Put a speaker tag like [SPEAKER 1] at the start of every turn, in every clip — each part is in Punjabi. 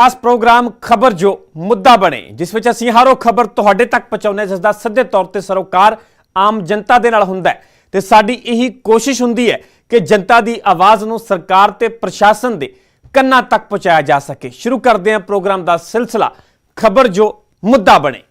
[SPEAKER 1] खास प्रोग्राम खबर जो मुद्दा बने जिस विच असीं हर खबर तुहाडे तक पहुंचाउने जिसदा सिद्धे तौर ते सरोकार आम जनता दे नाल हुंदा है ते साडी यही कोशिश हुंदी है कि जनता दी आवाज़ नूं सरकार ते प्रशासन दे कन्नां तक पहुंचाया जा सके। शुरू करदे हां प्रोग्राम दा सिलसिला खबर जो मुद्दा बने।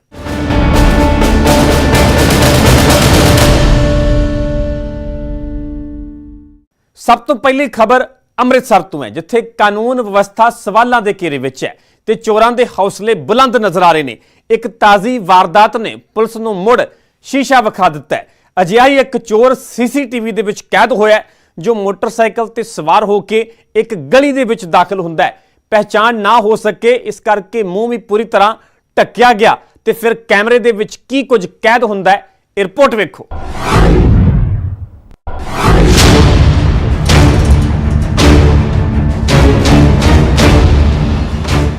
[SPEAKER 1] सब तो पहली खबर ਅੰਮ੍ਰਿਤਸਰ ਤੋਂ ਹੈ ਜਿੱਥੇ ਕਾਨੂੰਨ ਵਿਵਸਥਾ ਸਵਾਲਾਂ ਦੇ ਘੇਰੇ ਵਿੱਚ ਹੈ ਤੇ ਚੋਰਾਂ ਦੇ ਹੌਸਲੇ ਬੁਲੰਦ ਨਜ਼ਰ ਆ ਰਹੇ ਨੇ। ਇੱਕ ਤਾਜ਼ੀ ਵਾਰਦਾਤ ਨੇ ਪੁਲਿਸ ਨੂੰ ਮੁੜ ਸ਼ੀਸ਼ਾ ਵਿਖਾ ਦਿੱਤਾ ਹੈ। ਅਜਿਹਾ ਹੀ ਇੱਕ ਚੋਰ ਸੀਸੀਟੀਵੀ ਦੇ ਵਿੱਚ ਕੈਦ ਹੋਇਆ ਜੋ ਮੋਟਰਸਾਈਕਲ ਤੇ ਸਵਾਰ ਹੋ ਕੇ ਇੱਕ ਗਲੀ ਦੇ ਵਿੱਚ ਦਾਖਲ ਹੁੰਦਾ ਹੈ। ਪਹਿਚਾਣ ਨਾ ਹੋ ਸਕੇ ਇਸ ਕਰਕੇ ਮੂੰਹ ਵੀ ਪੂਰੀ ਤਰ੍ਹਾਂ ਢੱਕਿਆ ਗਿਆ ਤੇ ਫਿਰ ਕੈਮਰੇ ਦੇ ਵਿੱਚ ਕੀ ਕੁਝ ਕੈਦ ਹੁੰਦਾ ਹੈ ਇਹ ਰਿਪੋਰਟ ਵੇਖੋ।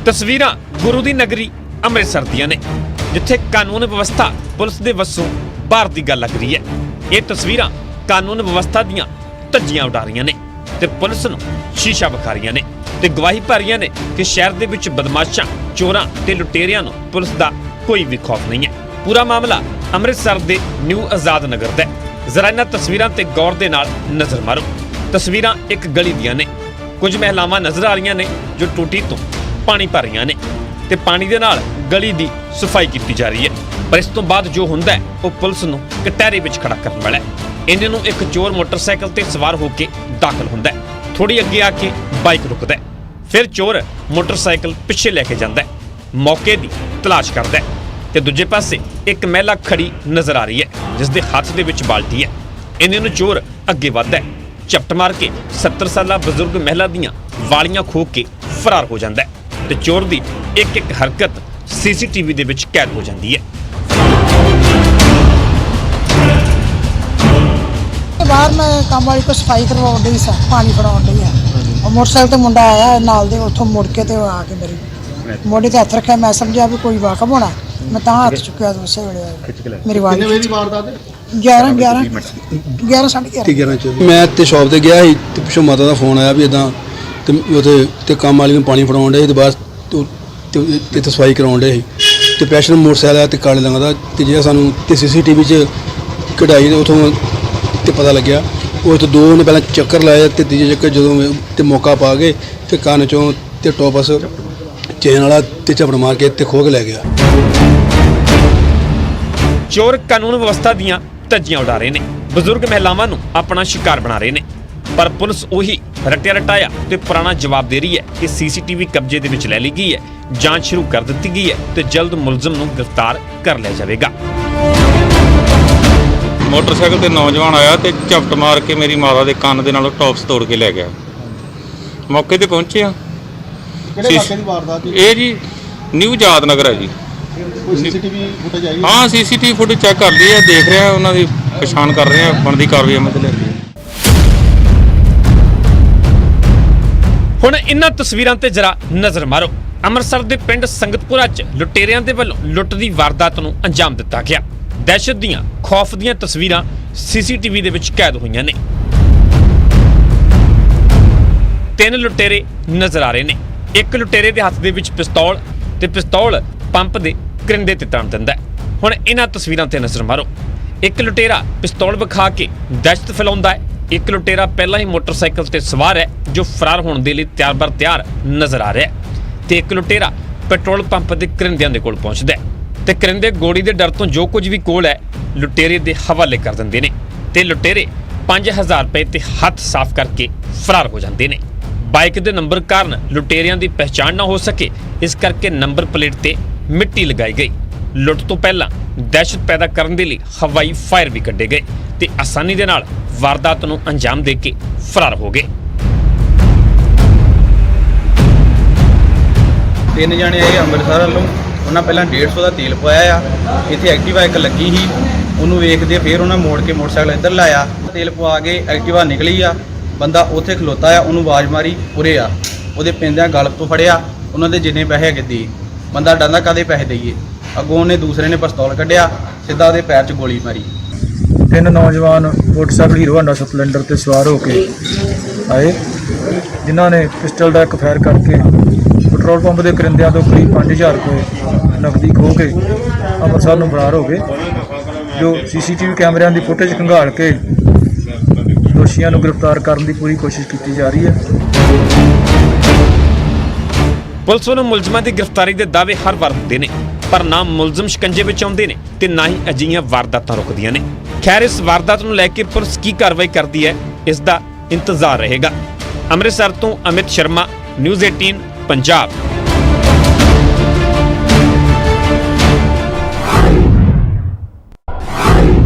[SPEAKER 1] तस्वीरां गुरु दी नगरी अमृतसर दियां ने जिथे कानून व्यवस्था पुलिस दे वसों बाहर दी गल लग रही है। ये तस्वीरां कानून व्यवस्था दियां धज्जियां उड़ा रही ने ते पुलिस नूं शीशा विखा रही ने ते गवाही भर रही ने कि शहर दे विच बदमाशां चोरां ते लुटेरियां नूं पुलिस दा कोई भी खौफ नहीं है। पूरा मामला अमृतसर दे न्यू आजाद नगर दा है। जरा इन्हां तस्वीरां ते गौर दे नाल नज़र मारो। तस्वीरां एक गली दियां ने, कुछ महिलावां नज़र आ रही ने जो टूटी तो पानी भर रही ने ते पानी दे नाल गली दी सफाई की जा रही है। पर इस तो बाद जो हुंदा है वो पुलिस नूं कटहरे विच खड़ा करन वाला है। इन्हां नूं एक चोर मोटरसाइकिल ते सवार होकर दाखिल हुंदा है। थोड़ी अगे आके बाइक रुकदा है, फिर चोर मोटरसाइकिल पिछे लैके जांदा है, मौके दी तलाश करदा है ते दूजे पासे एक महिला खड़ी नजर आ रही है जिस दे हत्थ दे विच बाल्टी है। इन्हां नूं चोर अगे वधदा है, झपट मार के 70 साला बजुर्ग महिला दियां वालियां खो के फरार हो जांदा है ते चोर दी एक एक हरकत सीसीटीवी दे विच कैद हो जाती है।
[SPEAKER 2] बाहर मैं काम वाली को सफाई करवाउण डई सा, पानी फड़ाउण डई है और मोटरसाइकिल ते मुंडा आया नाल दे उथों मुड़ के ते आके मेरे मोढे ते हत्थ रखिया। मैं समझिया भी कोई वाकब होना, मैं तां हत्थ चुकिया तो उसे वेले मेरी वाली कितने बजे दी वारदात है? 11 साढ़े 11
[SPEAKER 3] मैं ते शॉप ते गया ही ते पिछों माता दा फोन आया भी इदां ਤੇ ਕੰਮ ਵਾਲੀ ਨੂੰ ਪਾਣੀ ਫੜਾਉਣ ਦੇ ਤੇ ਬਾਅਦ ਤੇ ਸਫਾਈ ਕਰਾਉਣ ਦੇ ਸੀ ਤੇ ਪੈਸ਼ਨ ਮੋਟਰਸਾਈਕਲ ਤੇ ਕਾਲੇ ਰੰਗ ਦਾ ਤੇ ਜਿਹੜਾ ਸਾਨੂੰ ਤੇ ਸੀਸੀਟੀਵੀ 'ਚ ਕਢਾਈ ਦੇ ਉਥੋਂ ਤੇ ਪਤਾ ਲੱਗਿਆ। ਉਹ ਤੋਂ ਦੋ ਨੇ ਪਹਿਲਾਂ ਚੱਕਰ ਲਾਇਆ ਤੇ ਤੀਜੇ ਚੱਕਰ ਜਦੋਂ ਤੇ ਮੌਕਾ ਪਾ ਗਏ ਤੇ ਕੰਨ ਚੋਂ ਤੇ ਟੋਪਸ ਚੇਨ ਵਾਲਾ ਤੇ ਝਪੜ ਮਾਰ ਕੇ ਤੇ ਖੋਹ ਕੇ ਲੈ ਗਿਆ।
[SPEAKER 1] ਚੋਰ ਕਾਨੂੰਨ ਵਿਵਸਥਾ ਦੀਆਂ ਧੱਜੀਆਂ ਉਡਾ ਰਹੇ ਨੇ, ਬਜ਼ੁਰਗ ਮਹਿਲਾਵਾਂ ਨੂੰ ਆਪਣਾ ਸ਼ਿਕਾਰ ਬਣਾ ਰਹੇ ਨੇ। पर पुलिस उही रटिया रटाया तो पुराना जवाब दे रही है कि सीसीटीवी कब्जे दे विच ले ली गई है, जांच शुरू कर दी गई है तो जल्द मुलजम नूं गिरफ्तार कर लिया जाएगा।
[SPEAKER 4] मोटरसाइकिल ते नौजवान आया तो झपट मार के मेरी माता के कान दे नालों टॉप्स तोड़ के लै गया। मौके ते पहुंचे ये जी न्यू आजाद नगर है जी। हाँ सीसीटीवी फुटेज चेक कर ली है, देख रहे हैं उन्होंने पछाण कर रहे हैं, बनती कार्रवाई अमल च लै रही है।
[SPEAKER 1] ਹੁਣ ਇਨ੍ਹਾਂ ਤਸਵੀਰਾਂ ਤੇ ਜਰਾ ਨਜ਼ਰ ਮਾਰੋ। ਅੰਮ੍ਰਿਤਸਰ ਦੇ ਪਿੰਡ ਸੰਗਤਪੁਰਾ 'ਚ ਲੁਟੇਰਿਆਂ ਦੇ ਵੱਲੋਂ ਲੁੱਟ ਦੀ ਵਾਰਦਾਤ ਨੂੰ ਅੰਜਾਮ ਦਿੱਤਾ ਗਿਆ। ਦਹਿਸ਼ਤ ਦੀਆਂ ਖੌਫ ਦੀਆਂ ਤਸਵੀਰਾਂ ਸੀਸੀਟੀਵੀ ਦੇ ਵਿੱਚ ਕੈਦ ਹੋਈਆਂ ਨੇ। 3 ਲੁਟੇਰੇ ਨਜ਼ਰ ਆ ਰਹੇ ਨੇ। ਇੱਕ ਲੁਟੇਰੇ ਦੇ ਹੱਥ ਦੇ ਵਿੱਚ ਪਿਸਤੌਲ ਤੇ ਪਿਸਤੌਲ ਪੰਪ ਦੇ ਕਰਿੰਦੇ ਤੇ ਤਾਣ ਦਿੰਦਾ ਹੈ। ਹੁਣ ਇਨ੍ਹਾਂ ਤਸਵੀਰਾਂ ਤੇ ਨਜ਼ਰ ਮਾਰੋ। ਇੱਕ ਲੁਟੇਰਾ ਪਿਸਤੌਲ ਵਿਖਾ ਕੇ ਦਹਿਸ਼ਤ ਫੈਲਾਉਂਦਾ ਹੈ। एक लुटेरा पहला ही मोटरसाइकिल ते सवार है जो फरार होने के लिए तैयार बर तैयार नजर आ रहा है ते एक लुटेरा पेट्रोल पंप के करिंदियां दे कोल पहुंचदा है ते करिंदे गोली के डर तो जो कुछ भी कोल है लुटेरे के हवाले कर देंदे ने ते लुटेरे 5000 रुपए ते हथ साफ करके फरार हो जाते हैं। बाइक के नंबर कारण लुटेरियां की पहचान ना हो सके इस करके नंबर प्लेट ते मिट्टी लगाई गई। लुट तो पहला दहशत पैदा करने के लिए हवाई फायर भी कड्ढे गए ते आसानी दे नाल वारदात नूं अंजाम दे के फरार हो गए।
[SPEAKER 5] 3 जने आए ਅੰਮ੍ਰਿਤਸਰ ਵੱਲੋਂ, ਉਹਨਾਂ ਪਹਿਲਾਂ 150 ਦਾ ਤੇਲ ਪਵਾਇਆ ਆ। ਇੱਥੇ ਐਕਟਿਵਾ ਇੱਕ ਲੱਗੀ ਸੀ, ਉਹਨੂੰ ਵੇਖਦੇ ਫਿਰ ਉਹਨਾਂ ਮੋੜ ਕੇ ਮੋਟਰਸਾਈਕਲ ਇੱਧਰ ਲਾਇਆ, ਤੇਲ ਪਵਾ ਕੇ ਐਕਟਿਵਾ ਨਿਕਲੀ ਆ। ਬੰਦਾ ਉੱਥੇ ਖਲੋਤਾ ਆ, ਉਹਨੂੰ ਆਵਾਜ਼ ਮਾਰੀ ਉਰੇ ਆ, ਉਹਦੇ ਪੈਂਦਿਆਂ ਗਲ ਤੋਂ ਫੜਿਆ, ਉਹਨਾਂ ਦੇ ਜਿੰਨੇ ਪੈਸੇ ਹੈਗੇ ਦੇ। ਬੰਦਾ ਡਰਦਾ ਕਾਹਦੇ ਪੈਸੇ ਦਈਏ, ਅੱਗੋਂ ਉਹਨੇ ਦੂਸਰੇ ਨੇ ਪਿਸਤੌਲ ਕੱਢਿਆ, ਸਿੱਧਾ ਉਹਦੇ ਪੈਰ 'ਚ ਗੋਲੀ ਮਾਰੀ।
[SPEAKER 6] 3 नौजवान मोटरसाइकिल हीरो होंडा स्पलेंडर ते सवार होके आए जिन्होंने पिस्टल का एक फायर करके ਪੈਟਰੋਲ ਪੰਪ ਦੇ ਕਰਿੰਦਿਆਂ ਤੋਂ ਕਰੀਬ 5000 ਰੁਪਏ ਨਕਦੀ ਖੋਹ ਕੇ ਅੰਮ੍ਰਿਤਸਰ ਨੂੰ ਫਰਾਰ ਹੋ ਗਏ, ਜੋ ਸੀਸੀਟੀਵੀ ਕੈਮਰਿਆਂ ਦੀ ਫੁਟੇਜ ਖੰਗਾਲ ਕੇ ਦੋਸ਼ੀਆਂ ਨੂੰ ਗ੍ਰਿਫਤਾਰ ਕਰਨ ਦੀ ਪੂਰੀ ਕੋਸ਼ਿਸ਼ ਕੀਤੀ ਜਾ ਰਹੀ ਹੈ।
[SPEAKER 1] ਪੁਲਿਸ ਵੱਲੋਂ ਮੁਲਜ਼ਮਾਂ ਦੀ ਗ੍ਰਿਫਤਾਰੀ ਦੇ ਦਾਅਵੇ ਹਰ ਵਾਰ ਹੁੰਦੇ ਨੇ, ਪਰ ਨਾ ਮੁਲਜ਼ਮ ਸ਼ਿਕੰਜੇ ਵਿੱਚ ਆਉਂਦੇ ਨੇ ਤੇ ਨਾ ਹੀ ਅਜਿਹੀਆਂ ਵਾਰਦਾਤਾਂ ਰੁਕਦੀਆਂ ਨੇ। ਖੈਰ, ਇਸ ਵਾਰਦਾਤ ਨੂੰ ਲੈ ਕੇ ਪੁਲਿਸ ਕੀ ਕਾਰਵਾਈ ਕਰਦੀ ਹੈ, ਇਸ ਦਾ ਇੰਤਜ਼ਾਰ ਰਹੇਗਾ। ਅੰਮ੍ਰਿਤਸਰ ਤੋਂ ਅਮਿਤ ਸ਼ਰਮਾ, ਨਿਊਜ਼ 18 ਪੰਜਾਬ।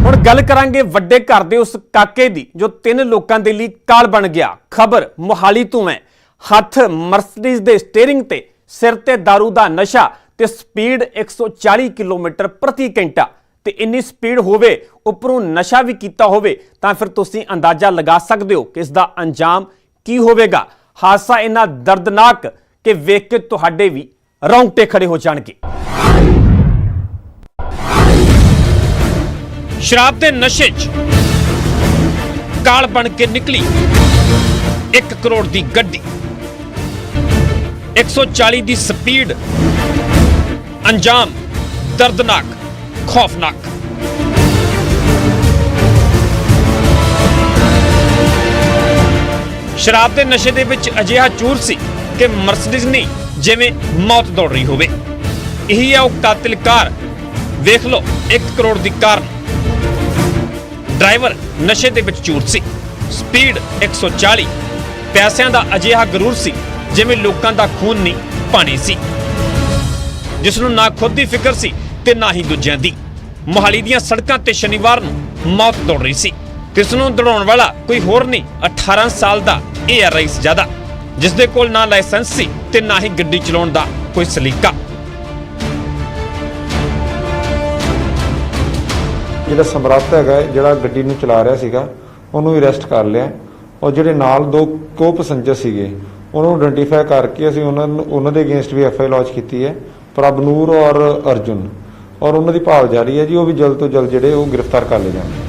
[SPEAKER 1] ਹੁਣ ਗੱਲ ਕਰਾਂਗੇ ਵੱਡੇ ਘਰ ਦੇ ਉਸ ਕਾਕੇ ਦੀ ਜੋ 3 ਲੋਕਾਂ ਦੇ ਲਈ ਕਾਲ ਬਣ ਗਿਆ। ਖਬਰ ਮੋਹਾਲੀ ਤੋਂ ਹੈ। ਹੱਥ ਮਰਸੀਡੀਜ਼ ਦੇ ਸਟੀਅਰਿੰਗ ਤੇ, ਸਿਰ ਤੇ ਦਾਰੂ ਦਾ ਨਸ਼ਾ ਤੇ ਸਪੀਡ 140 ਕਿਲੋਮੀਟਰ ਪ੍ਰਤੀ ਘੰਟਾ। ਤੇ ਇੰਨੀ ਸਪੀਡ ਹੋਵੇ, ਉੱਪਰੋਂ ਨਸ਼ਾ ਵੀ ਕੀਤਾ ਹੋਵੇ, ਤਾਂ ਫਿਰ ਤੁਸੀਂ ਅੰਦਾਜ਼ਾ ਲਗਾ ਸਕਦੇ ਹੋ ਕਿ ਇਸ ਦਾ ਅੰਜਾਮ ਕੀ ਹੋਵੇਗਾ। ਹਾਦਸਾ ਇੰਨਾ ਦਰਦਨਾਕ ਕਿ ਵੇਖ ਕੇ ਤੁਹਾਡੇ ਵੀ ਰੌਂਗਟੇ ਖੜੇ ਹੋ ਜਾਣਗੇ। ਸ਼ਰਾਬ ਦੇ ਨਸ਼ੇ 'ਚ ਕਾਲ ਬਣ ਕੇ ਨਿਕਲੀ 1 ਕਰੋੜ ਦੀ ਗੱਡੀ, 140 ਦੀ ਸਪੀਡ, ਅੰਜਾਮ ਦਰਦਨਾਕ, ਖੌਫਨਾਕ। ਸ਼ਰਾਬ ਦੇ ਨਸ਼ੇ ਦੇ ਵਿੱਚ ਅਜਿਹਾ ਚੂਰ ਸੀ ਕਿ ਮਰਸੀਡੀਜ਼ ਨਹੀਂ ਜਿਵੇਂ ਮੌਤ ਦੌੜ ਰਹੀ ਹੋਵੇ। ਇਹੀ ਹੈ ਉਹ ਕਾਤਿਲ ਕਾਰ। ਵੇਖ ਲਓ, 1 ਕਰੋੜ ਦੀ ਕਾਰ, ਡਰਾਈਵਰ ਨਸ਼ੇ ਦੇ ਵਿੱਚ ਚੂਰ ਸੀ, ਸਪੀਡ 140, ਪੈਸਿਆਂ ਦਾ ਅਜਿਹਾ ਗਰੂਰ ਸੀ ਜਿਵੇਂ ਲੋਕਾਂ ਦਾ ਖੂਨ ਨਹੀਂ ਪਾਣੀ ਸੀ, ਜਿਸ ਨੂੰ ਨਾ ਖੁਦ ਦੀ ਫਿਕਰ ਸੀ ਤੇ ਨਾ ਹੀ ਦੂਜਿਆਂ ਦੀ। ਮੋਹਾਲੀ ਦੀਆਂ ਸੜਕਾਂ ਤੇ ਸ਼ਨੀਵਾਰ ਨੂੰ ਮੌਤ ਦੌੜ ਰਹੀ ਸੀ ਤੇ ਇਸ ਨੂੰ ਦੌੜਾਉਣ ਵਾਲਾ ਕੋਈ ਹੋਰ ਨਹੀਂ, 18 ਸਾਲ ਦਾ ਇਹ ਹੈ ਰਈਸਜ਼ਾਦਾ, ਜਿਸ ਦੇ ਕੋਲ ਨਾ ਲਾਇਸੈਂਸ ਸੀ ਤੇ ਨਾ ਹੀ ਗੱਡੀ ਚਲਾਉਣ ਦਾ ਕੋਈ ਸਲੀਕਾ।
[SPEAKER 7] ਜਿਹੜਾ ਸਮਰੱਥ ਹੈਗਾ, ਜਿਹੜਾ ਗੱਡੀ ਨੂੰ ਚਲਾ ਰਿਹਾ ਸੀਗਾ, ਉਹਨੂੰ ਅਰੈਸਟ ਕਰ ਲਿਆ। ਔਰ ਜਿਹੜੇ ਨਾਲ 2 ਕੋ ਪੈਸੇਂਜਰ ਸੀਗੇ, ਉਹਨਾਂ ਨੂੰ ਆਇਡੈਂਟੀਫਾਈ ਕਰਕੇ ਅਸੀਂ ਉਹਨਾਂ ਦੇ ਅਗੇਂਸਟ ਵੀ ਐਫਆਈ ਲੌਂਚ ਕੀਤੀ ਹੈ, ਪ੍ਰਭਨੂਰ ਔਰ ਅਰਜੁਨ, ਔਰ ਉਹਨਾਂ ਦੀ ਭਾਲ ਜਾਰੀ ਹੈ ਜੀ। ਉਹ ਵੀ ਜਲਦ ਤੋਂ ਜਲਦ ਜਿਹੜੇ ਉਹ ਗ੍ਰਿਫਤਾਰ ਕਰ ਲਏ ਜਾਣਗੇ।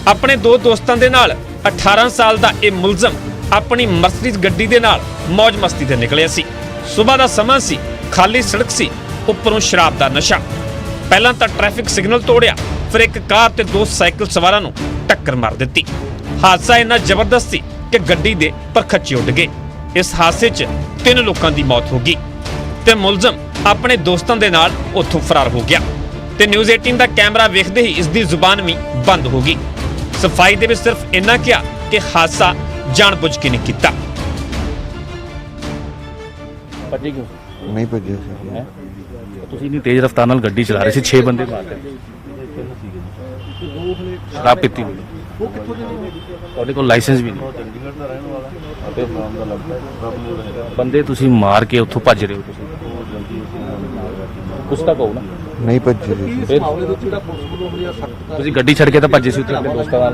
[SPEAKER 1] ਆਪਣੇ 2 ਦੋਸਤਾਂ ਦੇ ਨਾਲ 18 ਸਾਲ ਦਾ ਇਹ ਮੁਲਜ਼ਮ ਆਪਣੀ ਮਰਸੀਡੀਜ਼ ਗੱਡੀ ਦੇ ਨਾਲ ਮौज ਮਸਤੀ ਤੇ ਨਿਕਲਿਆ ਸੀ। ਸਵੇਰ ਦਾ ਸਮਾਂ ਸੀ, ਖਾਲੀ ਸੜਕ ਸੀ, ਉੱਪਰੋਂ ਸ਼ਰਾਬ ਦਾ ਨਸ਼ਾ। ਪਹਿਲਾਂ ਤਾਂ ਟ੍ਰੈਫਿਕ ਸਿਗਨਲ ਤੋੜਿਆ, ਫਿਰ ਇੱਕ ਕਾਰ ਤੇ 2 ਸਾਈਕਲ ਸਵਾਰਾਂ ਨੂੰ ਟੱਕਰ ਮਾਰ ਦਿੱਤੀ। ਹਾਦਸਾ ਇੰਨਾ ਜ਼ਬਰਦਸਤ ਸੀ ਕਿ ਗੱਡੀ ਦੇ ਪਰਖੱਚੇ ਉੱਡ ਗਏ। ਇਸ ਹਾਦਸੇ 'ਚ 3 ਲੋਕਾਂ ਦੀ ਮੌਤ ਹੋ ਗਈ ਤੇ ਮੁਲਜ਼ਮ ਆਪਣੇ ਦੋਸਤਾਂ ਦੇ ਨਾਲ ਉੱਥੋਂ ਫਰਾਰ ਹੋ ਗਿਆ ਤੇ ਨਿਊਜ਼ 18 ਦਾ ਕੈਮਰਾ ਵੇਖਦੇ ਹੀ ਇਸ ਦੀ ਜ਼ੁਬਾਨ ਵੀ ਬੰਦ ਹੋ ਗਈ। ਸਫਾਈ ਦੇ ਵਿੱਚ ਸਿਰਫ ਇੰਨਾ ਕਿਹਾ ਕਿ ਹਾਦਸਾ ਜਾਣਬੁੱਝ ਕੇ ਨਹੀਂ ਕੀਤਾ।
[SPEAKER 8] ਭੱਜੇ ਕਿਉਂ?
[SPEAKER 7] ਨਹੀਂ ਭੱਜਿਆ ਸੀ।
[SPEAKER 8] ਤੁਸੀਂ ਇੰਨੀ ਤੇਜ਼ ਰਫ਼ਤਾਰ ਨਾਲ ਗੱਡੀ ਚਲਾ ਰਹੇ ਸੀ, 6 ਬੰਦੇ ਮਾਰਦੇ, ਸ਼ਰਾਬ ਪੀਤੀ ਹੋਈ, ਤੁਹਾਡੇ ਕੋਲ ਲਾਇਸੈਂਸ ਵੀ ਨਹੀਂ, ਬੰਦੇ ਤੁਸੀਂ ਮਾਰ ਕੇ ਉੱਥੋਂ ਭੱਜ ਰਹੇ ਹੋ। ਤੁਸੀਂ ਕੁਛ ਤਾਂ ਕਹੋ ਨਾ।
[SPEAKER 7] ਨਹੀਂ ਭੱਜੇ ਸੀ।
[SPEAKER 8] ਫਿਰ ਤੁਸੀਂ ਗੱਡੀ ਛੱਡ ਕੇ ਤਾਂ ਭੱਜੇ ਸੀ ਉੱਥੇ ਆਪਣੇ ਦੋਸਤਾਂ ਨਾਲ।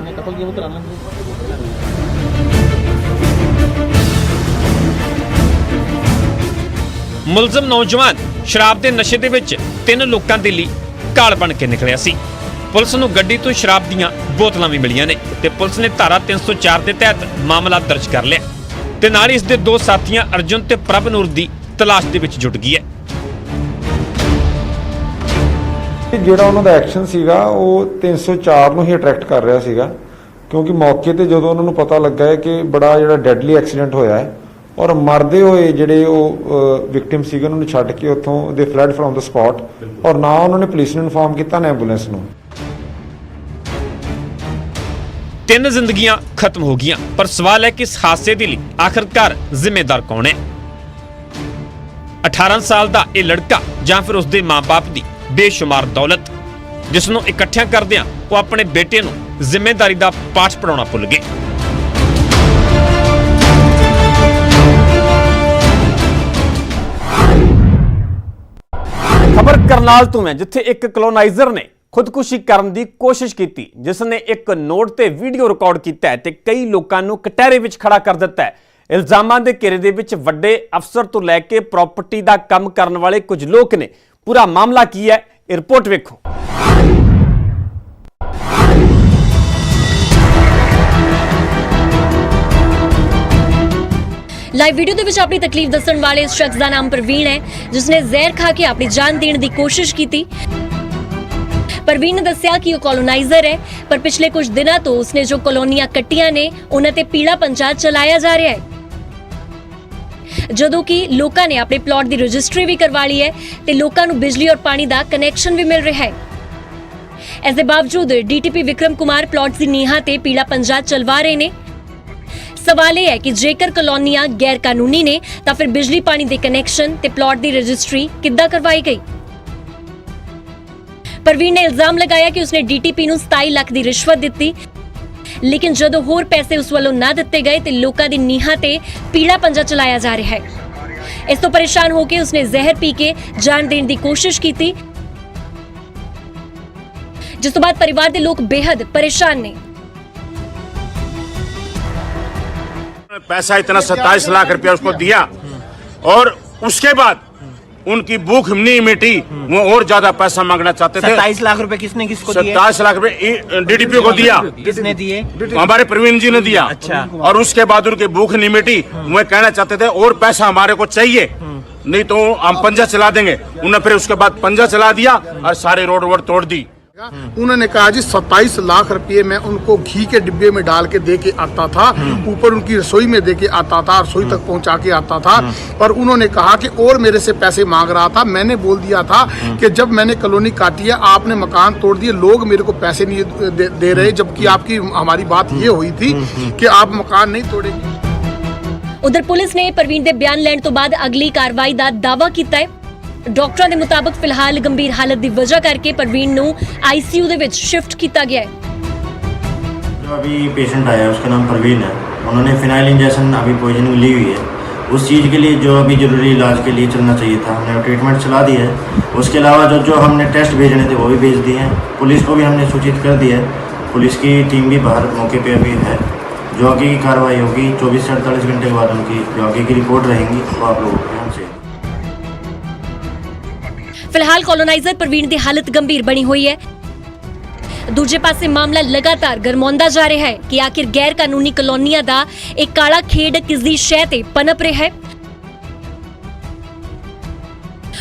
[SPEAKER 1] ਮੁਲਜ਼ਮ ਨੌਜਵਾਨ ਸ਼ਰਾਬ ਦੇ ਨਸ਼ੇ ਦੇ ਵਿੱਚ 3 ਲੋਕਾਂ ਦੇ ਲਈ ਕਾਲ ਬਣ ਕੇ ਨਿਕਲਿਆ ਸੀ। ਪੁਲਿਸ ਨੂੰ ਗੱਡੀ ਤੋਂ ਸ਼ਰਾਬ ਦੀਆਂ ਬੋਤਲਾਂ ਵੀ ਮਿਲੀਆਂ ਨੇ ਤੇ ਪੁਲਿਸ ਨੇ ਧਾਰਾ 304 ਦੇ ਤਹਿਤ ਮਾਮਲਾ ਦਰਜ ਕਰ ਲਿਆ ਤੇ ਨਾਲ ਹੀ ਇਸ ਦੇ 2 ਸਾਥੀਆਂ ਅਰਜੁਨ ਤੇ ਪ੍ਰਭਨੂਰ ਦੀ ਤਲਾਸ਼ ਦੇ ਵਿੱਚ ਜੁਟ ਗਈ ਹੈ।
[SPEAKER 7] ਜਿਹੜਾ ਉਹਨਾਂ ਦਾ ਐਕਸ਼ਨ ਸੀਗਾ ਉਹ 304 ਨੂੰ ਹੀ ਅਟਰੈਕਟ ਕਰ ਰਿਹਾ ਸੀਗਾ, ਕਿਉਂਕਿ ਮੌਕੇ ਤੇ ਜਦੋਂ ਉਹਨਾਂ ਨੂੰ ਪਤਾ ਲੱਗਾ ਹੈ ਕਿ ਬੜਾ ਜਿਹੜਾ ਡੈਡਲੀ ਐਕਸੀਡੈਂਟ ਹੋਇਆ ਹੈ ਔਰ ਮਰਦੇ ਹੋਏ ਜਿਹੜੇ ਉਹ ਵਿਕਟਿਮ ਸੀਗੇ, ਉਹਨਾਂ ਨੂੰ ਛੱਡ ਕੇ ਉੱਥੋਂ ਦੇ ਫਲੈਡ ਫਰੋਮ ਦਾ ਸਪੌਟ, ਔਰ ਨਾ ਉਹਨਾਂ ਨੇ ਪੁਲਿਸ ਨੂੰ ਇਨਫਾਰਮ ਕੀਤਾ ਨਾ ਐਂਬੂਲੈਂਸ ਨੂੰ।
[SPEAKER 1] 3 ਜ਼ਿੰਦਗੀਆਂ ਖਤਮ ਹੋ ਗਈਆਂ, ਪਰ ਸਵਾਲ ਹੈ ਕਿ ਇਸ ਹਾਦਸੇ ਦੇ ਲਈ ਆਖਰਕਾਰ ਜ਼ਿੰਮੇਦਾਰ ਕੌਣ ਹੈ? 18 ਸਾਲ ਦਾ ਇਹ ਲੜਕਾ ਜਾਂ ਫਿਰ ਉਸਦੇ ਮਾਂ-ਬਾਪ ਦੀ ਬੇਸ਼ੁਮਾਰ ਦੌਲਤ, ਜਿਸ ਨੂੰ ਇਕੱਠਿਆਂ ਕਰਦਿਆਂ ਉਹ ਆਪਣੇ ਬੇਟੇ ਨੂੰ ਜ਼ਿੰਮੇਦਾਰੀ ਦਾ ਪਾਠ ਪੜਾਉਣਾ ਭੁੱਲ ਗਏ। ਖਬਰ ਕਰਨਾਲ ਤੋਂ ਹੈ, ਜਿੱਥੇ ਇੱਕ ਕਲੋਨਾਈਜ਼ਰ ਨੇ ਖੁਦਕੁਸ਼ੀ ਕਰਨ ਦੀ ਕੋਸ਼ਿਸ਼ ਕੀਤੀ, ਜਿਸ ਨੇ ਇੱਕ ਨੋਟ ਤੇ ਵੀਡੀਓ ਰਿਕਾਰਡ ਕੀਤਾ ਹੈ ਤੇ ਕਈ ਲੋਕਾਂ ਨੂੰ ਕਟਹਿਰੇ ਵਿੱਚ ਖੜਾ ਕਰ ਦਿੱਤਾ ਹੈ। ਇਲਜ਼ਾਮਾਂ ਦੇ ਘੇਰੇ ਦੇ ਵਿੱਚ ਵੱਡੇ ਅਫਸਰ ਤੋਂ ਲੈ ਕੇ ਪ੍ਰਾਪਰਟੀ ਦਾ ਕੰਮ ਕਰਨ ਵਾਲੇ ਕੁਝ ਲੋਕ ਨੇ। ਪੂਰਾ ਮਾਮਲਾ ਕੀ ਹੈ, ਇਹ ਰਿਪੋਰਟ ਵੇਖੋ।
[SPEAKER 9] ਲਾਈਵ ਵੀਡੀਓ ਦੇ ਵਿੱਚ ਆਪਣੀ ਤਕਲੀਫ ਦੱਸਣ ਵਾਲੇ ਇਸ ਸ਼ਖਸ ਦਾ ਨਾਮ ਪ੍ਰਵੀਨ ਹੈ, ਜਿਸਨੇ ਜ਼ਹਿਰ ਖਾ ਕੇ ਆਪਣੀ ਜਾਨ ਦੇਣ ਦੀ ਕੋਸ਼ਿਸ਼ ਕੀਤੀ। ਪ੍ਰਵੀਨ ਨੇ ਦੱਸਿਆ ਕਿ ਉਹ ਕਲੋਨਾਈਜ਼ਰ ਹੈ, ਪਰ ਪਿਛਲੇ ਕੁਝ ਦਿਨਾਂ ਤੋਂ ਉਸਨੇ ਜੋ ਕਲੋਨੀਆਂ ਕੱਟੀਆਂ ਨੇ ਉਹਨਾਂ ਤੇ ਪੀਲਾ ਪੰਜਾ ਚਲਾਇਆ ਜਾ ਰਿਹਾ ਹੈ। ਜਦੋਂ ਕਿ ਲੋਕਾਂ ਨੇ ਆਪਣੇ ਪਲਾਟ ਦੀ ਰਜਿਸਟਰੀ ਵੀ ਕਰਵਾ ਲਈ ਹੈ ਤੇ ਲੋਕਾਂ ਨੂੰ ਬਿਜਲੀ ਔਰ ਪਾਣੀ ਦਾ ਕਨੈਕਸ਼ਨ ਵੀ ਮਿਲ ਰਿਹਾ ਹੈ। ਇਸ ਦੇ ਬਾਵਜੂਦ ਡੀਟੀਪੀ ਵਿਕਰਮ ਕੁਮਾਰ ਪਲਾਟ ਦੀ ਨੀਹਾਂ ਤੇ ਪੀਲਾ ਪੰਜਾ ਚਲਵਾ ਰਹੇ ਨੇ। ਸਵਾਲ ਇਹ ਹੈ ਕਿ ਜੇਕਰ ਕਲੋਨੀਆਂ ਗੈਰ ਕਾਨੂੰਨੀ ਨੇ ਤਾਂ ਫਿਰ ਬਿਜਲੀ ਪਾਣੀ ਦੇ ਕਨੈਕਸ਼ਨ ਤੇ ਪਲਾਟ ਦੀ ਰਜਿਸਟਰੀ ਕਿੱਦਾਂ ਕਰਵਾਈ ਗਈ। ਪ੍ਰਵੀਨ ਨੇ ਇਲਜ਼ਾਮ ਲਗਾਇਆ ਕਿ ਉਸਨੇ ਡੀਟੀਪੀ ਨੂੰ 27 ਲੱਖ ਦੀ ਰਿਸ਼ਵਤ ਦਿੱਤੀ, ਲੇਕਿਨ ਜਦੋਂ ਹੋਰ ਪੈਸੇ ਉਸ ਵੱਲੋਂ ਨਾ ਦਿੱਤੇ ਗਏ ਤੇ ਲੋਕਾਂ ਦੀ ਨੀਹਾਂ ਤੇ ਪੀਲਾ ਪੰਜਾ ਚਲਾਇਆ ਜਾ ਰਿਹਾ ਹੈ। ਇਸ ਤੋਂ ਪਰੇਸ਼ਾਨ ਹੋ ਕੇ ਉਸਨੇ ਜ਼ਹਿਰ ਪੀ ਕੇ ਜਾਨ ਦੇਣ ਦੀ ਕੋਸ਼ਿਸ਼ ਕੀਤੀ, जिस तो बाद परिवार के लोग बेहद परेशान ने।
[SPEAKER 10] पैसा इतना 27 लाख रुपया उसको दिया और उसके बाद उनकी भूख नहीं मिटी, वो और ज्यादा पैसा मांगना चाहते थे।
[SPEAKER 11] 27 लाख रुपए किसने किसको दिए?
[SPEAKER 10] 27 लाख रुपए डीडीपी को दिया।
[SPEAKER 11] किसने दिए?
[SPEAKER 10] हमारे प्रवीण जी ने दिया।
[SPEAKER 11] अच्छा।
[SPEAKER 10] और उसके बाद उनकी भूख नहीं मिटी, वो कहना चाहते थे और पैसा हमारे को चाहिए, नहीं तो हम पंजा चला देंगे। उन्होंने फिर उसके बाद पंजा चला दिया और सारे रोड वोड तोड़ दी।
[SPEAKER 12] उन्होंने कहा जी 27 लाख रुपए मैं उनको घी के डिब्बे में डाल के दे के आता था, ऊपर उनकी रसोई में दे के आता था, रसोई तक पहुंचा के आता था। पर उन्होंने कहा कि और मेरे से पैसे मांग रहा था। मैंने बोल दिया था कि जब मैंने कॉलोनी काटी है, आपने मकान तोड़ दिए, लोग मेरे को पैसे नहीं दे रहे, जबकि आपकी हमारी बात ये हुई थी कि आप मकान नहीं तोड़ेंगे।
[SPEAKER 9] उधर पुलिस ने प्रवीण के बयान लेने तो बाद अगली कार्रवाई का दावा किया है। डॉक्टरों के मुताबिक फिलहाल गंभीर हालत की वजह करके प्रवीण नूं आईसीयू दे विच शिफ्ट किया गया है।
[SPEAKER 13] जो अभी पेशेंट आया उसका नाम प्रवीण है, उन्होंने फिनाइल इंजेक्शन अभी पॉइजनिंग ली हुई है। उस चीज़ के लिए जो अभी जरूरी इलाज के लिए चलना चाहिए था, हमने ट्रीटमेंट चला दी है। उसके अलावा जो हमने टेस्ट भेजने थे वो भी भेज दिए हैं। पुलिस को भी हमने सूचित कर दिया है। पुलिस की टीम भी बाहर मौके पर अभी है। जो आगे की कार्रवाई होगी 24 से 48 घंटे के बाद उनकी जो आगे की रिपोर्ट रहेंगी वो आप लोगों को हमसे।
[SPEAKER 9] फिलहाल कॉलोनाइजर प्रवीण की हालत गंभीर बनी हुई है। दूजे पासे मामला लगातार गरमाउंदा जा रहा है कि आखिर गैर कानूनी कॉलोनियां दा एक काला खेड किसदी शह ते पनप रहा है।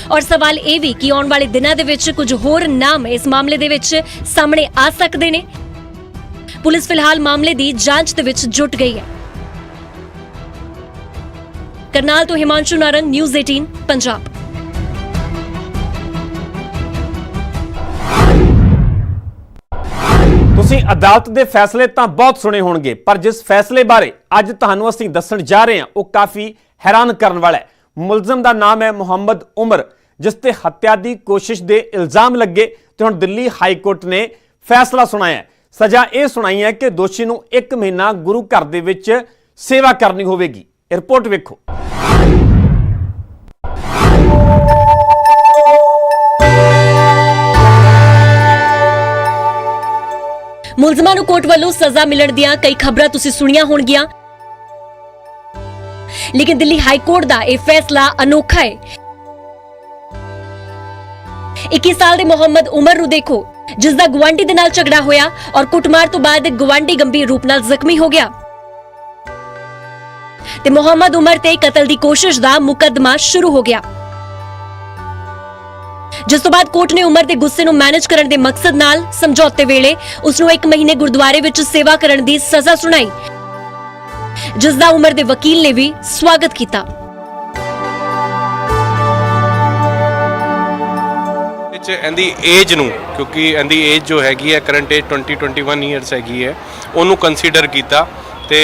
[SPEAKER 9] और सवाल ये भी कि आने वाले दिनों दे विच कुछ होर नाम इस मामले दे विच सामने आ सकते ने। पुलिस फिलहाल मामले की जांच दे विच जुट गई है। करनाल तो हिमांशु नारंग, न्यूज़ 18 पंजाब।
[SPEAKER 1] ਤੁਸੀਂ ਅਦਾਲਤ ਦੇ ਫੈਸਲੇ ਤਾਂ ਬਹੁਤ ਸੁਣੇ ਹੋਣਗੇ, ਪਰ ਜਿਸ ਫੈਸਲੇ ਬਾਰੇ ਅੱਜ ਤੁਹਾਨੂੰ ਅਸੀਂ ਦੱਸਣ ਜਾ ਰਹੇ ਹਾਂ ਉਹ ਕਾਫੀ ਹੈਰਾਨ ਕਰਨ ਵਾਲਾ ਹੈ। ਮੁਲਜ਼ਮ ਦਾ ਨਾਮ ਹੈ ਮੁਹੰਮਦ ਉਮਰ, ਜਿਸ ਤੇ ਹੱਤਿਆ ਦੀ ਕੋਸ਼ਿਸ਼ ਦੇ ਇਲਜ਼ਾਮ ਲੱਗੇ ਤੇ ਹੁਣ ਦਿੱਲੀ ਹਾਈ ਕੋਰਟ ਨੇ ਫੈਸਲਾ ਸੁਣਾਇਆ। ਸਜ਼ਾ ਇਹ ਸੁਣਾਈ ਹੈ ਕਿ ਦੋਸ਼ੀ ਨੂੰ 1 ਮਹੀਨਾ ਗੁਰੂ ਘਰ ਦੇ ਵਿੱਚ ਸੇਵਾ ਕਰਨੀ ਹੋਵੇਗੀ। ਰਿਪੋਰਟ ਵੇਖੋ।
[SPEAKER 9] ਮੁਲਜ਼ਮਾਂ ਨੂੰ ਕੋਰਟ ਵੱਲੋਂ ਸਜ਼ਾ ਮਿਲਣ ਦੀਆਂ ਕਈ ਖਬਰਾਂ ਤੁਸੀਂ ਸੁਣੀਆਂ ਹੋਣਗੀਆਂ, ਲੇਕਿਨ ਦਿੱਲੀ ਹਾਈ ਕੋਰਟ ਦਾ ਇਹ ਫੈਸਲਾ ਅਨੋਖਾ ਹੈ। 21 ਸਾਲ ਦੇ ਮੁਹੰਮਦ ਉਮਰ ਨੂੰ ਦੇਖੋ, ਜਿਸ ਦਾ ਗਵਾਂਢੀ ਦੇ ਨਾਲ ਝਗੜਾ ਹੋਇਆ ਔਰ ਕੁੱਟਮਾਰ ਤੋਂ ਬਾਅਦ ਗਵਾਂਢੀ ਗੰਭੀਰ ਰੂਪ ਨਾਲ ਜ਼ਖਮੀ ਹੋ ਗਿਆ ਤੇ ਮੁਹੰਮਦ ਉਮਰ ਤੇ ਕਤਲ ਦੀ ਕੋਸ਼ਿਸ਼ ਦਾ ਮੁਕੱਦਮਾ ਸ਼ੁਰੂ ਹੋ ਗਿਆ। जिस तो बाद कोर्ट ने उमर के गुस्से मैनेज करने के मकसद नाल समझौते वेले उसनू 1 महीने गुरुद्वारे विच सेवा करने की सजा सुनाई, जिसदा उमर के वकील ने भी स्वागत किया।
[SPEAKER 14] ਇਹਦੀ ਏਜ ਨੂੰ, ਕਿਉਂਕਿ ਇਹਦੀ ਏਜ ਜੋ ਹੈਗੀ ਹੈ ਕਰੰਟ ਏਜ 20-21 ਈਅਰਸ ਹੈਗੀ ਹੈ, ਉਹਨੂੰ ਕੰਸੀਡਰ ਕੀਤਾ ਤੇ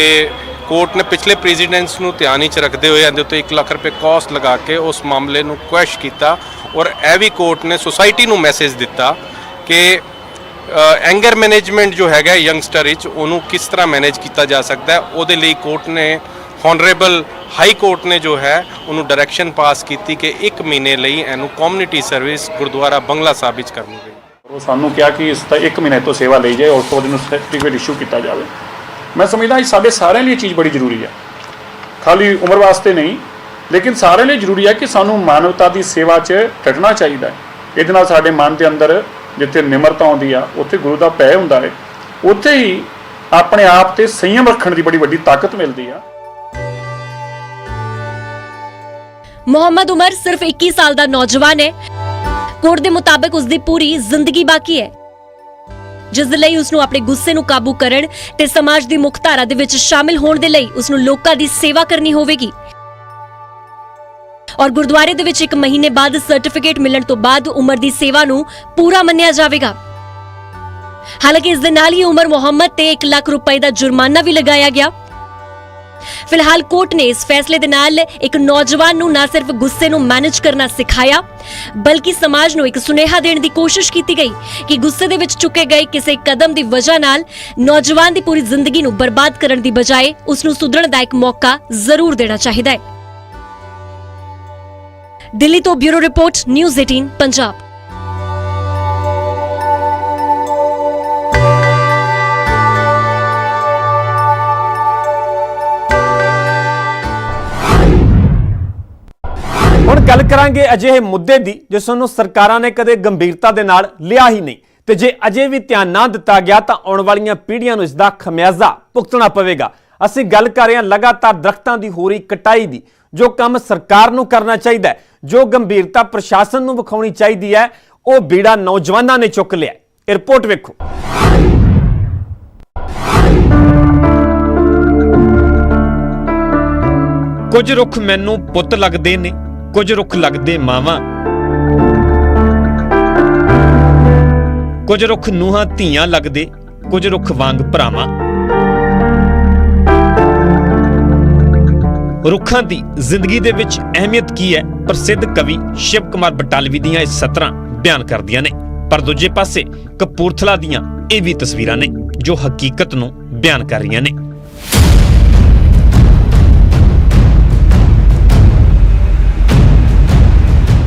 [SPEAKER 14] ਕੋਰਟ ਨੇ ਪਿਛਲੇ ਪ੍ਰੈਜ਼ੀਡੈਂਟਸ ਨੂੰ ਧਿਆਨ ਵਿੱਚ ਰੱਖਦੇ ਹੋਏ ਇਹਦੇ ਉੱਤੇ 1 ਲੱਖ ਰੁਪਏ ਕਾਸਟ ਲਗਾ ਕੇ ਉਸ ਮਾਮਲੇ ਨੂੰ ਕੁਐਸ਼ ਕੀਤਾ। ਔਰ ਇਹ ਵੀ ਕੋਰਟ ਨੇ ਸੁਸਾਇਟੀ ਨੂੰ ਮੈਸੇਜ ਦਿੱਤਾ ਕਿ ਐਂਗਰ ਮੈਨੇਜਮੈਂਟ ਜੋ ਹੈਗਾ ਯੰਗਸਟਰ ਵਿੱਚ ਉਹਨੂੰ ਕਿਸ ਤਰ੍ਹਾਂ ਮੈਨੇਜ ਕੀਤਾ ਜਾ ਸਕਦਾ ਹੈ। ਉਹਦੇ ਲਈ ਕੋਰਟ ਨੇ ਹੋਨਰੇਬਲ ਹਾਈ ਕੋਰਟ ਨੇ ਜੋ ਹੈ ਉਹਨੂੰ ਡਾਇਰੈਕਸ਼ਨ ਪਾਸ ਕੀਤੀ ਕਿ 1 ਮਹੀਨੇ ਲਈ ਇਹਨੂੰ ਕਮਿਊਨਿਟੀ ਸਰਵਿਸ ਗੁਰਦੁਆਰਾ ਬੰਗਲਾ ਸਾਹਿਬ ਵਿੱਚ ਕਰਨੀ ਗਈ।
[SPEAKER 15] ਉਹ ਸਾਨੂੰ ਕਿਹਾ ਕਿ ਇਸ ਦਾ 1 ਮਹੀਨੇ ਤੋਂ ਸੇਵਾ ਲਈ ਜਾਏ ਔਰ ਤੋਂ ਉਹਨੂੰ ਸਰਟੀਫਿਕੇਟ ਇਸ਼ੂ ਕੀਤਾ ਜਾਵੇ। ਮੈਂ ਸਮਝਦਾ ਇਹ ਸਾਡੇ ਸਾਰਿਆਂ ਲਈ ਚੀਜ਼ ਬੜੀ ਜ਼ਰੂਰੀ ਹੈ, ਖਾਲੀ ਉਮਰ ਵਾਸਤੇ ਨਹੀਂ, ਲੇਕਿਨ ਸਾਰਿਆਂ ਲਈ ਜ਼ਰੂਰੀ ਹੈ ਕਿ ਸਾਨੂੰ ਮਾਨਵਤਾ ਦੀ ਸੇਵਾ 'ਚ ਡਟਣਾ ਚਾਹੀਦਾ ਹੈ। ਇਹਦੇ ਨਾਲ ਸਾਡੇ ਮਨ ਦੇ ਅੰਦਰ ਜਿੱਥੇ ਨਿਮਰਤਾ ਆਉਂਦੀ ਆ, ਉੱਥੇ ਗੁਰੂ ਦਾ ਭੈ ਹੁੰਦਾ ਹੈ, ਉੱਥੇ ਹੀ ਆਪਣੇ ਆਪ ਤੇ ਸੰਯਮ ਰੱਖਣ ਦੀ ਬੜੀ ਵੱਡੀ ਤਾਕਤ ਮਿਲਦੀ ਆ।
[SPEAKER 9] ਮੁਹੰਮਦ ਉਮਰ ਸਿਰਫ 21 ਸਾਲ ਦਾ ਨੌਜਵਾਨ ਹੈ। ਕੋਰਟ ਦੇ ਮੁਤਾਬਕ ਉਸ ਦੀ ਪੂਰੀ ਜ਼ਿੰਦਗੀ ਬਾਕੀ ਹੈ, ਜਿਸ ਦੇ ਲਈ ਉਸ ਨੂੰ ਆਪਣੇ ਗੁੱਸੇ ਨੂੰ ਕਾਬੂ ਕਰਨ ਤੇ ਸਮਾਜ ਦੀ ਮੁੱਖ ਧਾਰਾ ਦੇ ਵਿੱਚ ਸ਼ਾਮਿਲ ਹੋਣ ਦੇ ਲਈ ਉਸ ਨੂੰ ਲੋਕਾਂ ਦੀ ਸੇਵਾ ਕਰਨੀ ਹੋਵੇਗੀ ਔਰ ਗੁਰਦੁਆਰੇ ਦੇ ਵਿੱਚ 1 ਮਹੀਨੇ ਬਾਅਦ ਸਰਟੀਫਿਕੇਟ ਮਿਲਣ ਤੋਂ ਬਾਅਦ ਉਮਰ ਦੀ ਸੇਵਾ ਨੂੰ ਪੂਰਾ ਮੰਨਿਆ ਜਾਵੇਗਾ। ਹਾਲਾਂਕਿ ਇਸ ਦੇ ਨਾਲ ਹੀ ਉਮਰ ਮੁਹੰਮਦ ਤੇ 1 ਲੱਖ ਰੁਪਏ ਦਾ ਜੁਰਮਾਨਾ ਵੀ ਲਗਾਇਆ ਗਿਆ। ਫਿਲਹਾਲ ਕੋਰਟ ਨੇ ਇਸ ਫੈਸਲੇ ਦੇ ਨਾਲ ਇੱਕ ਨੌਜਵਾਨ ਨੂੰ ਨਾ ਸਿਰਫ ਗੁੱਸੇ ਨੂੰ ਮੈਨੇਜ ਕਰਨਾ ਸਿਖਾਇਆ, ਬਲਕਿ ਸਮਾਜ ਨੂੰ ਇੱਕ ਸੁਨੇਹਾ ਦੇਣ ਦੀ ਕੋਸ਼ਿਸ਼ ਕੀਤੀ ਗਈ ਕਿ ਗੁੱਸੇ ਦੇ ਵਿੱਚ ਚੁੱਕੇ ਗਏ ਕਿਸੇ ਕਦਮ ਦੀ ਵਜ੍ਹਾ ਨਾਲ ਨੌਜਵਾਨ ਦੀ ਪੂਰੀ ਜ਼ਿੰਦਗੀ ਨੂੰ ਬਰਬਾਦ ਕਰਨ ਦੀ ਬਜਾਏ ਉਸ ਨੂੰ ਸੁਧਰਨ ਦਾ ਇੱਕ ਮੌਕਾ ਜ਼ਰੂਰ ਦੇਣਾ ਚਾਹੀਦਾ ਹੈ। ਦਿੱਲੀ ਤੋਂ ਬਿਊਰੋ ਰਿਪੋਰਟ, ਨਿਊਜ਼ 18 ਪੰਜਾਬ।
[SPEAKER 1] ਹੁਣ ਗੱਲ ਕਰਾਂਗੇ ਅਜਿਹੇ ਮੁੱਦੇ ਦੀ ਜਿਸ ਨੂੰ ਸਰਕਾਰਾਂ ਨੇ ਕਦੇ ਗੰਭੀਰਤਾ ਦੇ ਨਾਲ ਲਿਆ ਹੀ ਨਹੀਂ, ਤੇ ਜੇ ਅਜੇ ਵੀ ਧਿਆਨ ਨਾ ਦਿੱਤਾ ਗਿਆ ਤਾਂ ਆਉਣ ਵਾਲੀਆਂ ਪੀੜ੍ਹੀਆਂ ਨੂੰ ਇਸ ਦਾ ਖਮਿਆਜ਼ਾ ਭੁਗਤਣਾ ਪਵੇਗਾ। ਅਸੀਂ ਗੱਲ ਕਰ ਰਹੇ ਹਾਂ ਲਗਾਤਾਰ ਦਰਖਤਾਂ ਦੀ ਹੋ ਰਹੀ ਕਟਾਈ ਦੀ। ਜੋ ਕੰਮ ਸਰਕਾਰ ਨੂੰ ਕਰਨਾ ਚਾਹੀਦਾ ਹੈ, ਜੋ ਗੰਭੀਰਤਾ ਪ੍ਰਸ਼ਾਸਨ ਨੂੰ ਵਿਖਾਉਣੀ ਚਾਹੀਦੀ ਹੈ, ਉਹ ਬੀੜਾ ਨੌਜਵਾਨਾਂ ਨੇ ਚੁੱਕ ਲਿਆ। ਇਹ ਰਿਪੋਰਟ ਵੇਖੋ। ਕੁਝ ਰੁੱਖ ਮੈਨੂੰ ਪੁੱਤ ਲੱਗਦੇ ਨੇ, ਕੁਝ ਰੁੱਖ ਲੱਗਦੇ ਮਾਵਾਂ, ਕੁਝ ਰੁੱਖ ਨੂੰਹਾਂ ਧੀਆਂ ਲੱਗਦੇ, ਕੁਝ ਰੁੱਖ ਵਾਂਗ ਭਰਾਵਾਂ। ਰੁੱਖਾਂ ਦੀ ਜ਼ਿੰਦਗੀ ਦੇ ਵਿੱਚ ਅਹਿਮੀਅਤ ਕੀ ਹੈ, ਪ੍ਰਸਿੱਧ ਕਵੀ ਸ਼ਿਵ ਕੁਮਾਰ ਬਟਾਲਵੀ ਦੀਆਂ ਇਹ ਸਤਰਾਂ ਬਿਆਨ ਕਰਦੀਆਂ ਨੇ। ਪਰ ਦੂਜੇ ਪਾਸੇ ਕਪੂਰਥਲਾ ਦੀਆਂ ਇਹ ਵੀ ਤਸਵੀਰਾਂ ਨੇ ਜੋ ਹਕੀਕਤ ਨੂੰ ਬਿਆਨ ਕਰ ਰਹੀਆਂ ਨੇ।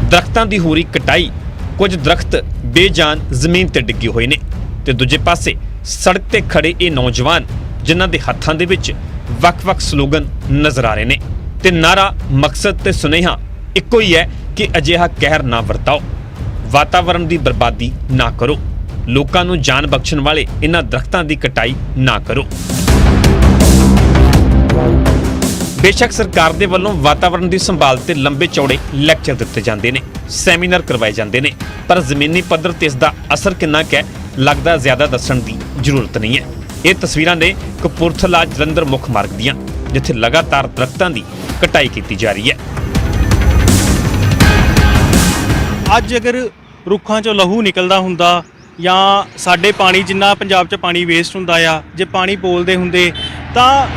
[SPEAKER 1] ਦਰਖਤਾਂ ਦੀ ਹੋ ਰਹੀ ਕਟਾਈ, ਕੁਝ ਦਰਖਤ ਬੇਜਾਨ ਜ਼ਮੀਨ ਤੇ ਡਿੱਗੇ ਹੋਏ ਨੇ ਤੇ ਦੂਜੇ ਪਾਸੇ ਸੜਕ ਤੇ ਖੜੇ ਇਹ ਨੌਜਵਾਨ ਜਿਨ੍ਹਾਂ ਦੇ ਹੱਥਾਂ ਦੇ ਵਿੱਚ ਵੱਖ-ਵੱਖ ਸਲੋਗਨ ਨਜ਼ਰ ਆ ਰਹੇ ਨੇ ਤੇ ਨਾਰਾ, ਮਕਸਦ ਤੇ ਸੁਨੇਹਾ ਇੱਕੋ ਹੀ ਹੈ ਕਿ ਅਜਿਹਾ ਕਹਿਰ ਨਾ ਵਰਤਾਓ, ਵਾਤਾਵਰਣ ਦੀ ਬਰਬਾਦੀ ਨਾ ਕਰੋ, ਲੋਕਾਂ ਨੂੰ ਜਾਨ ਬਖਸ਼ਣ ਵਾਲੇ ਇਹਨਾਂ ਦਰਖਤਾਂ ਦੀ ਕਟਾਈ ਨਾ ਕਰੋ। ਬੇਸ਼ੱਕ ਸਰਕਾਰ ਦੇ ਵੱਲੋਂ ਵਾਤਾਵਰਣ ਦੀ ਸੰਭਾਲ ਤੇ ਲੰਬੇ ਚੌੜੇ ਲੈਕਚਰ ਦਿੱਤੇ ਜਾਂਦੇ ਨੇ, ਸੈਮੀਨਾਰ ਕਰਵਾਏ ਜਾਂਦੇ ਨੇ, ਪਰ ਜ਼ਮੀਨੀ ਪੱਧਰ ਤੇ ਇਸ ਦਾ ਅਸਰ ਕਿੰਨਾ ਕੁ ਹੈ ਲੱਗਦਾ ਜ਼ਿਆਦਾ ਦੱਸਣ ਦੀ ਜ਼ਰੂਰਤ ਨਹੀਂ ਹੈ। ਇਹ ਤਸਵੀਰਾਂ ਨੇ ਕਪੂਰਥਲਾ ਜਲੰਧਰ ਮੁੱਖ ਮਾਰਗ ਦੀਆਂ, ਜਿੱਥੇ ਲਗਾਤਾਰ ਦਰਖਤਾਂ ਦੀ ਕਟਾਈ ਕੀਤੀ ਜਾ ਰਹੀ ਹੈ।
[SPEAKER 16] ਅੱਜ ਅਗਰ ਰੁੱਖਾਂ 'ਚੋਂ ਲਹੂ ਨਿਕਲਦਾ ਹੁੰਦਾ ਜਾਂ ਸਾਡੇ ਪਾਣੀ ਜਿੰਨਾ ਪੰਜਾਬ 'ਚ ਪਾਣੀ ਵੇਸਟ ਹੁੰਦਾ ਆ, ਜੇ ਪਾਣੀ ਬੋਲਦੇ ਹੁੰਦੇ ਤਾਂ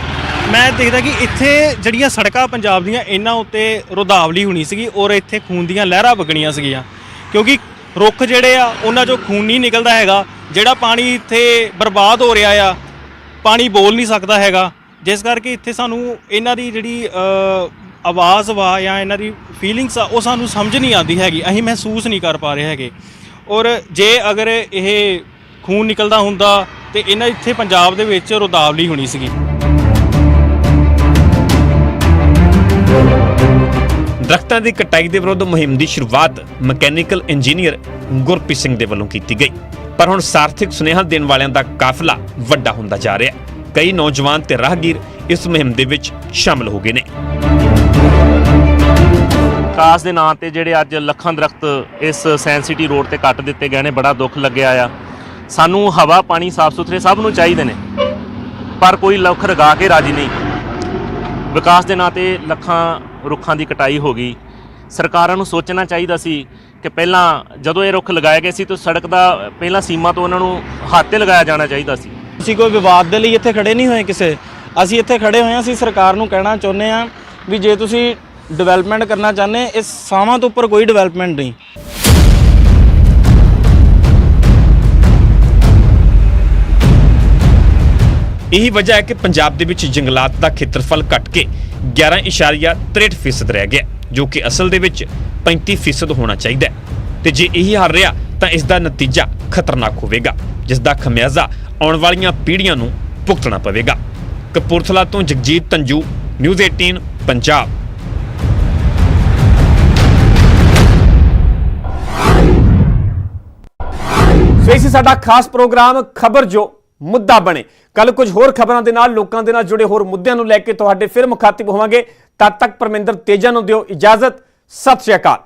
[SPEAKER 16] ਮੈਂ ਦੇਖਦਾ ਕਿ ਇੱਥੇ ਜਿਹੜੀਆਂ ਸੜਕਾਂ ਪੰਜਾਬ ਦੀਆਂ ਇਹਨਾਂ ਉੱਤੇ ਰੁਧਾਵਲੀ ਹੋਣੀ ਸੀਗੀ ਔਰ ਇੱਥੇ ਖੂਨ ਦੀਆਂ ਲਹਿਰਾਂ ਵਗਣੀਆਂ ਸੀਗੀਆਂ, ਕਿਉਂਕਿ ਰੁੱਖ ਜਿਹੜੇ ਆ ਉਹਨਾਂ 'ਚੋਂ ਖੂਨ ਨਹੀਂ ਨਿਕਲਦਾ ਹੈਗਾ। ਜਿਹੜਾ ਪਾਣੀ ਇੱਥੇ ਬਰਬਾਦ ਹੋ ਰਿਹਾ ਆ, ਪਾਣੀ ਬੋਲ ਨਹੀਂ ਸਕਦਾ ਹੈਗਾ, ਜਿਸ ਕਰਕੇ ਇੱਥੇ ਸਾਨੂੰ ਇਹਨਾਂ ਦੀ ਜਿਹੜੀ ਆਵਾਜ਼ ਵਾ ਜਾਂ ਇਹਨਾਂ ਦੀ ਫੀਲਿੰਗਸ ਆ ਉਹ ਸਾਨੂੰ ਸਮਝ ਨਹੀਂ ਆਉਂਦੀ ਹੈਗੀ, ਅਸੀਂ ਮਹਿਸੂਸ ਨਹੀਂ ਕਰ ਪਾ ਰਹੇ ਹੈਗੇ। ਔਰ ਜੇ ਅਗਰ ਇਹ ਖੂਨ ਨਿਕਲਦਾ ਹੁੰਦਾ ਤੇ ਇਹਨਾਂ ਇੱਥੇ ਪੰਜਾਬ ਦੇ ਵਿੱਚ ਰੁਧਾਵਲੀ ਹੋਣੀ ਸੀਗੀ।
[SPEAKER 1] ਦਰਖਤਾਂ ਦੀ ਕਟਾਈ ਦੇ ਵਿਰੁੱਧ ਮੁਹਿੰਮ ਦੀ ਸ਼ੁਰੂਆਤ ਮਕੈਨੀਕਲ ਇੰਜੀਨੀਅਰ ਗੁਰਪ੍ਰੀਤ ਸਿੰਘ ਦੇ ਵੱਲੋਂ ਕੀਤੀ ਗਈ, ਪਰ ਹੁਣ ਸਾਰਥਿਕ ਸੁਨੇਹਾ ਦੇਣ ਵਾਲਿਆਂ ਦਾ ਕਾਫਲਾ ਵੱਡਾ ਹੁੰਦਾ ਜਾ ਰਿਹਾ ਹੈ। ਕਈ ਨੌਜਵਾਨ ਤੇ ਰਾਹਗੀਰ ਇਸ ਮੁਹਿੰਮ ਦੇ ਵਿੱਚ ਸ਼ਾਮਲ ਹੋ ਗਏ ਨੇ।
[SPEAKER 8] ਵਿਕਾਸ ਦੇ ਨਾਂ ਤੇ ਜਿਹੜੇ ਅੱਜ ਲੱਖਾਂ ਦਰਖਤ ਇਸ ਸਾਇੰਸ ਸਿਟੀ ਰੋਡ ਤੇ ਕੱਟ ਦਿੱਤੇ ਗਏ ਨੇ, ਬੜਾ ਦੁੱਖ ਲੱਗਿਆ ਆ। ਸਾਨੂੰ ਹਵਾ ਪਾਣੀ ਸਾਫ਼ ਸੁਥਰੇ ਸਭ ਨੂੰ ਚਾਹੀਦੇ ਨੇ, ਪਰ ਕੋਈ ਰੁੱਖ ਲਗਾ ਕੇ ਰਾਜੀ ਨਹੀਂ। ਵਿਕਾਸ ਦੇ ਨਾਂ ਤੇ ਲੱਖਾਂ ਰੁੱਖਾਂ ਦੀ ਕਟਾਈ ਹੋ ਗਈ। ਸਰਕਾਰਾਂ ਨੂੰ ਸੋਚਣਾ ਚਾਹੀਦਾ ਸੀ ਕਿ ਪਹਿਲਾਂ ਜਦੋਂ ਇਹ ਰੁੱਖ ਲਗਾਏ ਗਏ ਸੀ ਤਾਂ ਸੜਕ ਦਾ ਪਹਿਲਾਂ ਸੀਮਾ ਤੋਂ ਉਹਨਾਂ ਨੂੰ ਹੱਥ ਤੇ ਲਗਾਇਆ ਜਾਣਾ ਚਾਹੀਦਾ ਸੀ।
[SPEAKER 17] ਅਸੀਂ ਕੋਈ ਵਿਵਾਦ ਦੇ ਲਈ ਇੱਥੇ ਖੜੇ ਨਹੀਂ ਹੋਏ ਕਿਸੇ, ਅਸੀਂ ਇੱਥੇ ਖੜੇ ਹੋਏ ਹਾਂ, ਅਸੀਂ ਸਰਕਾਰ ਨੂੰ ਕਹਿਣਾ ਚਾਹੁੰਦੇ ਹਾਂ ਵੀ ਜੇ ਤੁਸੀਂ ਡਿਵੈਲਪਮੈਂਟ ਕਰਨਾ ਚਾਹੁੰਦੇ, ਇਸ ਸਾਵਾਂ ਤੋਂ ਉੱਪਰ ਕੋਈ ਡਿਵੈਲਪਮੈਂਟ ਨਹੀਂ।
[SPEAKER 1] ਇਹੀ ਵਜ੍ਹਾ ਹੈ ਕਿ ਪੰਜਾਬ ਦੇ ਵਿੱਚ ਜੰਗਲਾਤ ਦਾ ਖੇਤਰਫਲ ਘਟ ਕੇ 11.63% ਰਹਿ ਗਿਆ, ਜੋ ਕਿ ਅਸਲ ਦੇ ਵਿੱਚ 35% ਹੋਣਾ ਚਾਹੀਦਾ ਹੈ। ਤੇ ਜੇ ਇਹੀ ਹਾਲ ਰਿਹਾ ਤਾਂ ਇਸ ਦਾ ਨਤੀਜਾ ਖਤਰਨਾਕ ਹੋਵੇਗਾ, ਜਿਸ ਦਾ ਖਮਿਆਜ਼ਾ ਆਉਣ ਵਾਲੀਆਂ ਪੀੜ੍ਹੀਆਂ ਨੂੰ ਭੁਗਤਣਾ ਪਵੇਗਾ। ਕਪੂਰਥਲਾ ਤੋਂ ਜਗਜੀਤ ਤੰਜੂ, ਨਿਊਜ਼ 18 ਪੰਜਾਬ।
[SPEAKER 18] ਸੋ ਇਹ ਸੀ ਸਾਡਾ ਖਾਸ ਪ੍ਰੋਗਰਾਮ ਖਬਰ ਜੋ
[SPEAKER 1] ਮੁੱਦਾ ਬਣੇ। ਕੱਲ ਕੁਝ ਹੋਰ ਖਬਰਾਂ ਦੇ ਨਾਲ, ਲੋਕਾਂ ਦੇ ਨਾਲ ਜੁੜੇ ਹੋਰ ਮੁੱਦਿਆਂ ਨੂੰ ਲੈ ਕੇ ਤੁਹਾਡੇ ਫਿਰ ਮੁਖਾਤਿਬ ਹੋਵਾਂਗੇ। ਤਦ ਤੱਕ ਪਰਮਿੰਦਰ ਤੇਜਾ ਨੂੰ ਦਿਓ ਇਜਾਜ਼ਤ। ਸਤਿ ਸ਼੍ਰੀ ਅਕਾਲ।